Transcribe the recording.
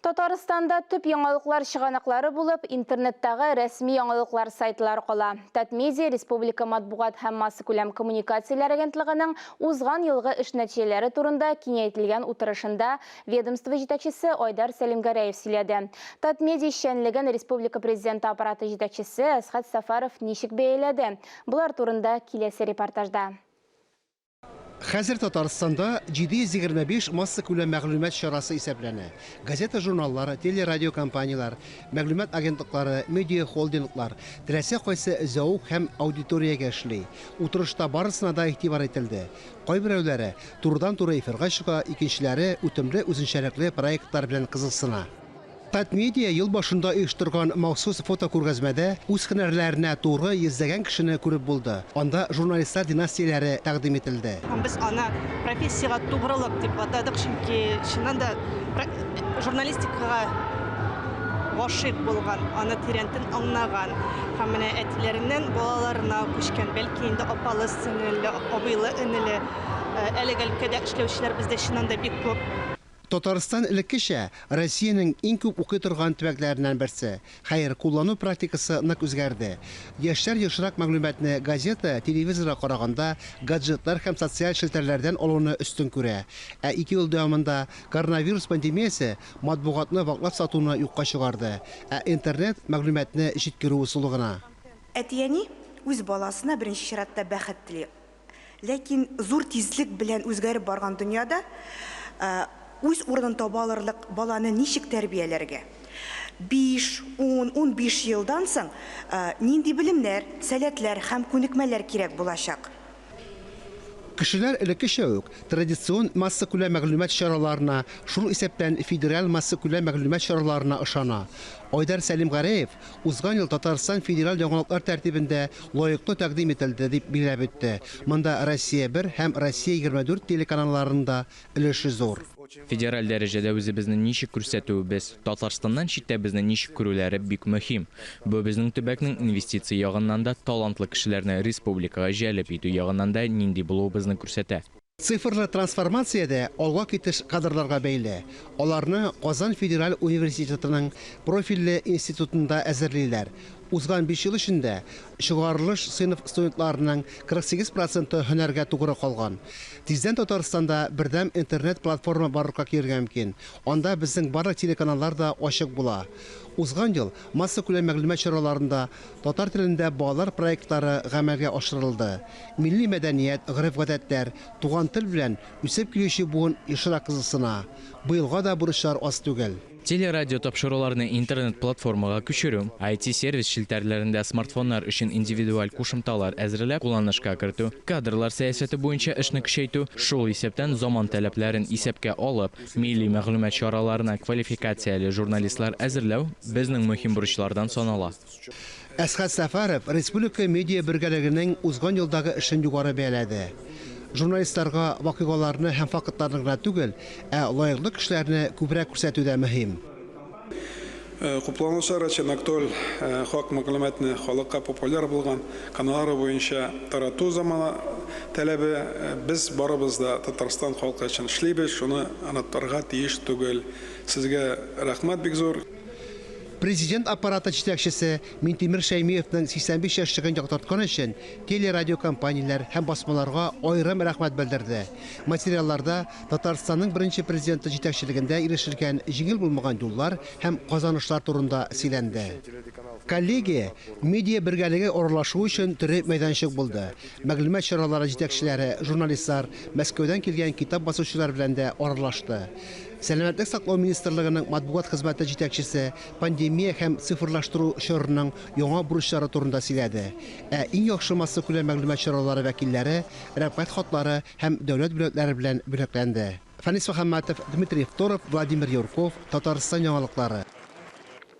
Татарстанда төп яңалыклар чыганаклары булып, интернеттагы рәсми яңалыклар сайтлары кала. Татмедиа Республика матбугат һәм масса күләм коммуникацияләр агентлыгының узган елгы эш нәтиҗәләре турында киңәйтелгән утырышында ведомство җитәкчесе Айдар Сәлимгәрәев сөйләде. Татмедиа эшчәнлеген республика президенты аппараты җитәкчесе Әсхат Сафаров ничек бәяләде? Булар турында киләсе репортажда. Хәзер Татарстанда 725 масса күләм мәгълүмат чарасы исәпләнә. Газета, журналлар, телерадиокомпаниялар, мәгълүмат агентлыклары, медиа холдинглар, теләсә кайсы зауык һәм аудиториягә эшли. Утырышта барысына да игътибар ителде. Кайберәүләре турыдан-туры эфирга чыга, икенчеләре үтемле үзенчәлекле проектлар белән кызыксына. Татмедиа ел башында оештырган махсус фотокүргәзмәдә үз һөнәрләренә туры йөзләгән кешене күреп булды. Анда журналистлар династияләре тәкъдим ителде. Без аны профессияга тугрылык дип атадык, чөнки чыннан да журналистикага гашыйк булган, аны тирәнтен аңлаган һәм менә әтиләреннән балаларына күчкән, бәлки инде апалы, сеңелле, абыйлы, энеле, әлеге өлкәдә эшләүчеләр бездә чыннан да бик күп. Татарстан элеккечә Россиянең иң күп укый торган төбәкләреннән берсе. Хәер, куллану практикасы нык үзгәрде. Яшьләр ешрак мәгълүматны газета, телевизорга караганда гаджетлар һәм социаль шелтәрләрдән алуны үстен күрә. 2 ел дәвамында коронавирус пандемиясе матбугатны ваклап сатуны юкка чыгарды. Интернет мәгълүматны җиткерү усулы гына. Әтияни үз баласына беренче чиратта бәхет тили. Ләкин зур тизлек белән үзгәреп барган дөньяда үз урынын таба алырлык баланы ничек тәрбияләргә? 5-10-15 елдан соң нинди белемнәр, сәләтләр һәм күнекмәләр кирәк булачак? Кешеләр элеккечә үк традицион масса күләм мәгълүмат чараларына, шул исәптән федераль масса күләм мәгълүмат чараларына ышана. Айдар Сәлимгәрәев узган ел Татарстан федераль яңалыклар тәртибендә лаеклы тәкъдим ителде дип билгеләп үтте. Монда Россия 1 һәм Россия 24 телеканалларында өлеше зур. Федераль дәрәҗәдә үзебезне ничек күрсәтүебез, Татарстаннан читтә безне ничек күрүләре бик мөһим. Бу безнең төбәкнең инвестиция ягыннан да, талантлы кешеләрне республикага җәлеп итү ягыннан да нинди булуыбызны күрсәтә. Цифрлы трансформациядә алга китеш кадрларга бәйле. Аларны Казан Федераль университетының профильле институтында әзерлиләр. Узган 5 ел эчендә чыгарылыш сыйныф студентларының 48% һөнәргә тугры калган. Тиздән Татарстанда бердәм интернет платформа барлыкка килергә мөмкин. Анда безнең барлык телеканаллар да ачык була. Узган ел масса күләм мәгълүмат чараларында татар телендә балалар проектлары гамәлгә ашырылды. Милли мәдәният, гырыф-гадәтләр, туган тел белән үсеп килүче буын ешрак кызыксына. Быелга да бурычлар аз түгел. Телерадио тапшыруларны интернет-платформага күчерү, IT-сервис шелтәрләрендә смартфоннар өчен индивидуаль кушымталар әзерләп кулланышка кертү, кадрлар сәясәте буенча эшне көчәйтү, шул исәптән заман таләпләрен исәпкә алып, милли мәгълүмат чараларына квалификацияле журналистлар әзерләү безнең мөһим бурычлардан санала. Әсхат Сафаров республика медиа бергәлегенең узган елдагы эшен югары бәяләде. Журналистларга вакыйгаларны һәм фактларны гына түгел, лаеклы кешеләрне күбрәк күрсәтү дә мөһим. Купланушы рәчен актуаль хак мәгълүматны халыкка популяр булган каналлары буенча тарату заманы таләбе без барыбыз да Татарстан халкы өчен эшлибез, шуны оныттырга тиеш түгел. Сезгә рәхмәт бик зур. Президент аппараты җитәкчесе Минтимер Шәймиевнең 85 яшьлеген яктырткан өчен телерадиокомпанияләр һәм басмаларга аерым рәхмәт белдерде. Материалларда Татарстанның беренче президенты җитәкчелегендә ирешелгән җиңел булмаган юллар һәм казанышлар турында сөйләнде. Коллегия медиа бергәлеге аралашу өчен төрек мәйданчык булды. Мәгълүмат чаралары җитәкчеләре, журналистлар, Мәскәүдән килгән китап басучылар белән дә аралашты. Сәламәтлек саклау министрлыгының матбугат хезмәте җитәкчесе пандемия һәм цифрлаштыру чорының яңа бурычлары турында сөйләде. Иң яхшы масса күләм мәгълүмат чаралары вәкилләре, рәхмәт хатлары һәм дәүләт бүләкләре белән бүләкләнде. Фәнис Мөхәммәтов, Дмитрий Второв, Владимир Юрков, Татарстан яңалыклары.